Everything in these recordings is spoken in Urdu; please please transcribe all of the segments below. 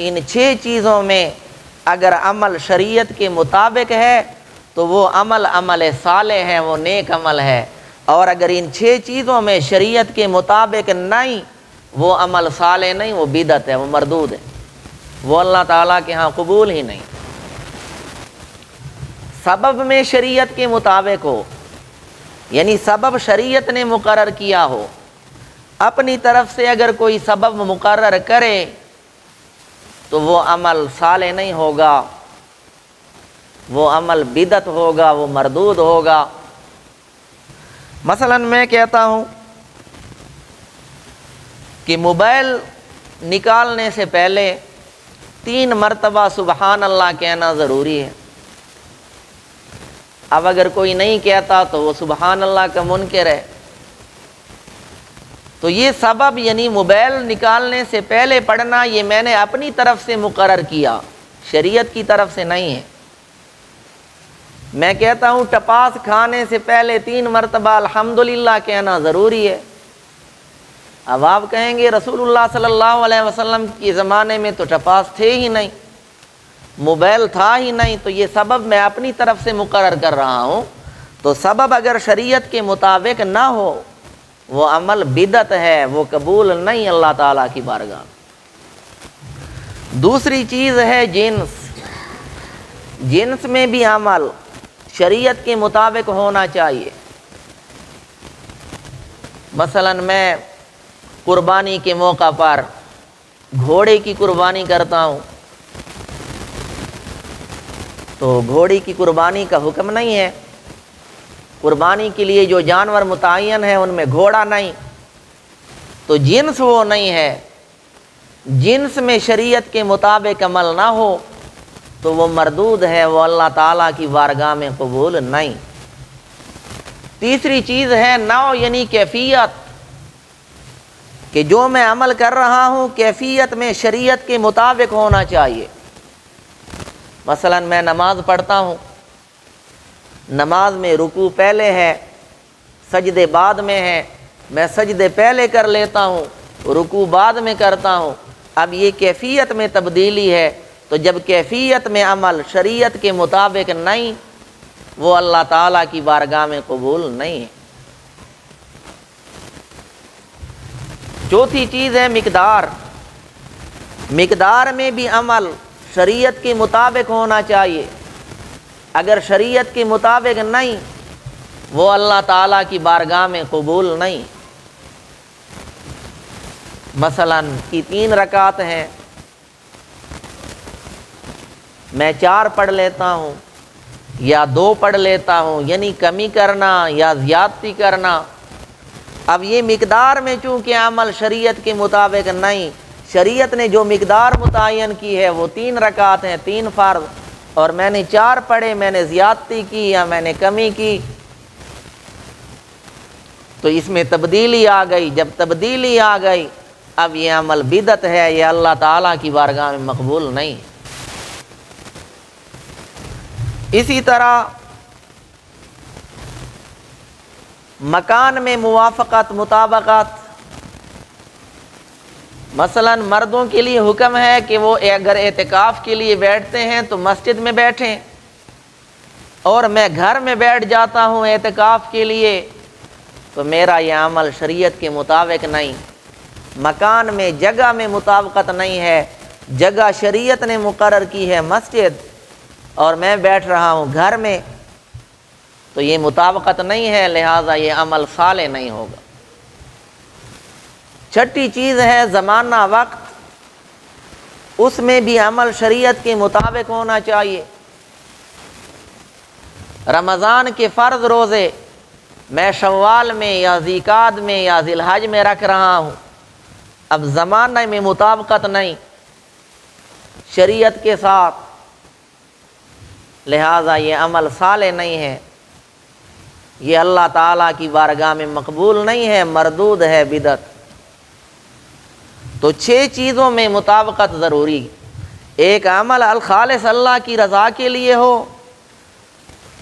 ان 6 چیزوں میں اگر عمل شریعت کے مطابق ہے تو وہ عمل صالح ہے، وہ نیک عمل ہے، اور اگر ان 6 چیزوں میں شریعت کے مطابق نہیں، وہ عمل صالح نہیں، وہ بدعت ہے، وہ مردود ہے، وہ اللہ تعالیٰ کے ہاں قبول ہی نہیں۔ سبب میں شریعت کے مطابق ہو، یعنی سبب شریعت نے مقرر کیا ہو، اپنی طرف سے اگر کوئی سبب مقرر کرے تو وہ عمل صالح نہیں ہوگا، وہ عمل بدعت ہوگا، وہ مردود ہوگا۔ مثلا میں کہتا ہوں کہ موبائل نکالنے سے پہلے 3 مرتبہ سبحان اللہ کہنا ضروری ہے۔ اب اگر کوئی نہیں کہتا تو وہ سبحان اللہ کا منکر ہے۔ تو یہ سبب یعنی موبائل نکالنے سے پہلے پڑھنا، یہ میں نے اپنی طرف سے مقرر کیا، شریعت کی طرف سے نہیں ہے۔ میں کہتا ہوں ٹپاس کھانے سے پہلے 3 مرتبہ الحمدللہ کہنا ضروری ہے۔ اب آپ کہیں گے رسول اللہ صلی اللہ علیہ وسلم کے زمانے میں تو ٹپاس تھے ہی نہیں، موبائل تھا ہی نہیں، تو یہ سبب میں اپنی طرف سے مقرر کر رہا ہوں۔ تو سبب اگر شریعت کے مطابق نہ ہو وہ عمل بدعت ہے، وہ قبول نہیں اللہ تعالیٰ کی بارگاہ۔ دوسری چیز ہے جنس۔ جنس میں بھی عمل شریعت کے مطابق ہونا چاہیے۔ مثلا میں قربانی کے موقع پر گھوڑے کی قربانی کرتا ہوں تو گھوڑے کی قربانی کا حکم نہیں ہے، قربانی کے لیے جو جانور متعین ہے ان میں گھوڑا نہیں، تو جنس وہ نہیں ہے۔ جنس میں شریعت کے مطابق عمل نہ ہو تو وہ مردود ہے، وہ اللہ تعالیٰ کی بارگاہ میں قبول نہیں۔ تیسری چیز ہے نوع یعنی کیفیت، کہ جو میں عمل کر رہا ہوں کیفیت میں شریعت کے مطابق ہونا چاہیے۔ مثلا میں نماز پڑھتا ہوں، نماز میں رکوع پہلے ہے، سجدے بعد میں ہے، میں سجدے پہلے کر لیتا ہوں، رکوع بعد میں کرتا ہوں۔ اب یہ کیفیت میں تبدیلی ہے، تو جب کیفیت میں عمل شریعت کے مطابق نہیں وہ اللہ تعالیٰ کی بارگاہ میں قبول نہیں ہے۔ چوتھی چیز ہے مقدار۔ مقدار میں بھی عمل شریعت کے مطابق ہونا چاہیے، اگر شریعت کے مطابق نہیں وہ اللہ تعالیٰ کی بارگاہ میں قبول نہیں۔ مثلا کی 3 رکعت ہیں، میں 4 پڑھ لیتا ہوں یا 2 پڑھ لیتا ہوں، یعنی کمی کرنا یا زیادتی کرنا۔ اب یہ مقدار میں چونکہ عمل شریعت کے مطابق نہیں، شریعت نے جو مقدار متعین کی ہے وہ 3 رکعت ہیں، 3 فرض، اور میں نے 4 پڑھے، میں نے زیادتی کی یا میں نے کمی کی، تو اس میں تبدیلی آ گئی۔ جب تبدیلی آ گئی اب یہ عمل بدعت ہے، یہ اللہ تعالیٰ کی بارگاہ میں مقبول نہیں۔ اسی طرح مکان میں موافقت مطابقت، مثلا مردوں کے لیے حکم ہے کہ وہ اگر اعتکاف کے لیے بیٹھتے ہیں تو مسجد میں بیٹھیں، اور میں گھر میں بیٹھ جاتا ہوں اعتکاف کے لیے تو میرا یہ عمل شریعت کے مطابق نہیں۔ مکان میں جگہ میں مطابقت نہیں ہے، جگہ شریعت نے مقرر کی ہے مسجد اور میں بیٹھ رہا ہوں گھر میں، تو یہ مطابقت نہیں ہے، لہٰذا یہ عمل صالح نہیں ہوگا۔ چھٹی چیز ہے زمانہ وقت، اس میں بھی عمل شریعت کے مطابق ہونا چاہیے۔ رمضان کے فرض روزے میں شوال میں یا ذیقعد میں یا ذی الحج میں رکھ رہا ہوں، اب زمانہ میں مطابقت نہیں شریعت کے ساتھ، لہٰذا یہ عمل صالح نہیں ہے، یہ اللہ تعالیٰ کی بارگاہ میں مقبول نہیں ہے، مردود ہے، بدعت۔ تو 6 چیزوں میں مطابقت ضروری، ایک عمل الخالص اللہ کی رضا کے لیے ہو،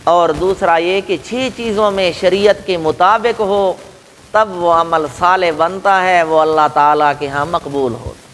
اور دوسرا یہ کہ 6 چیزوں میں شریعت کے مطابق ہو، تب وہ عمل صالح بنتا ہے، وہ اللہ تعالیٰ کے ہاں مقبول ہوتا ہے۔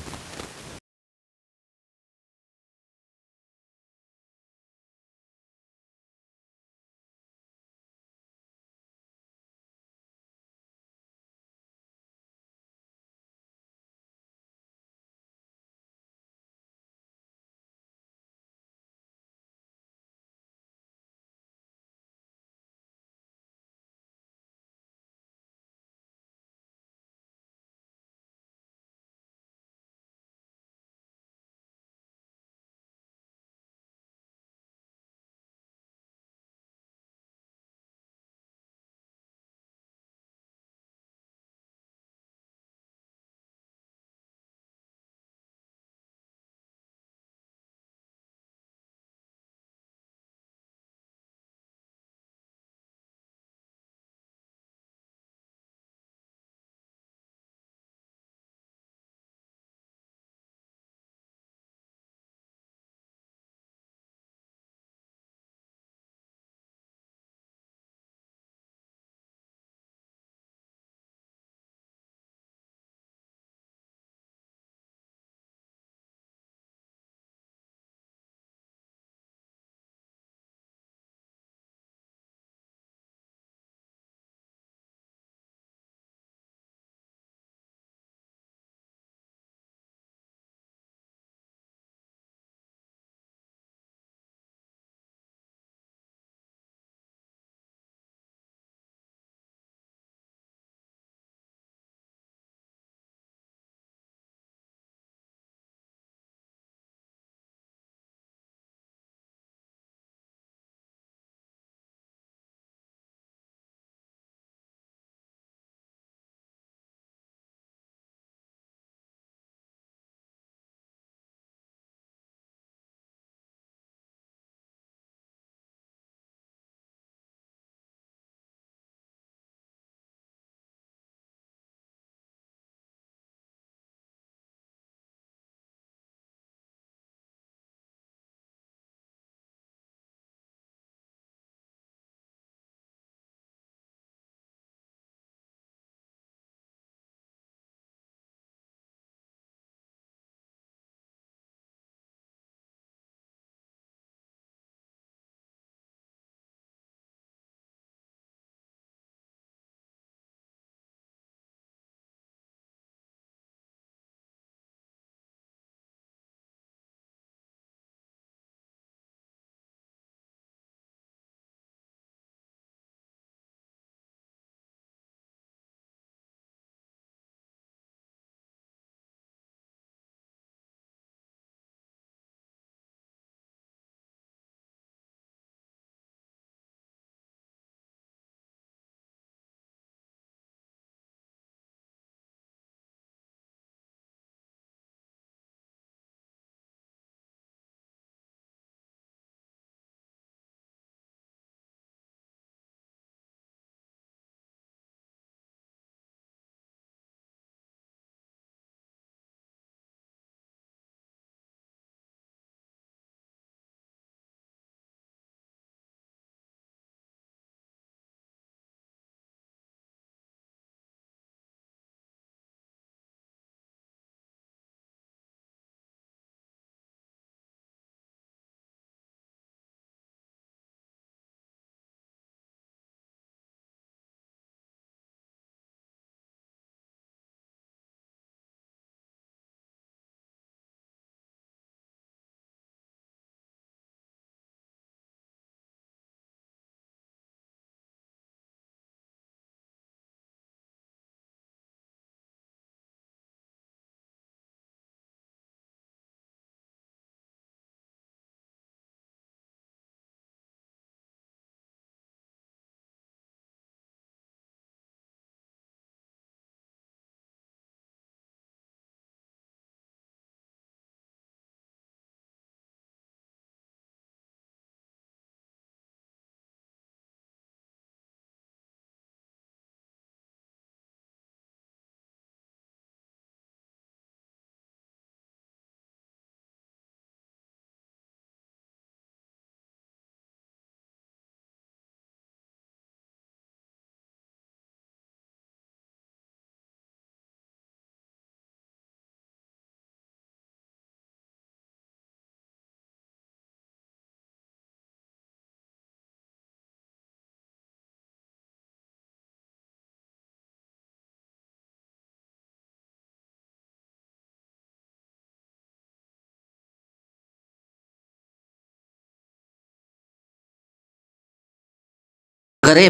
کرے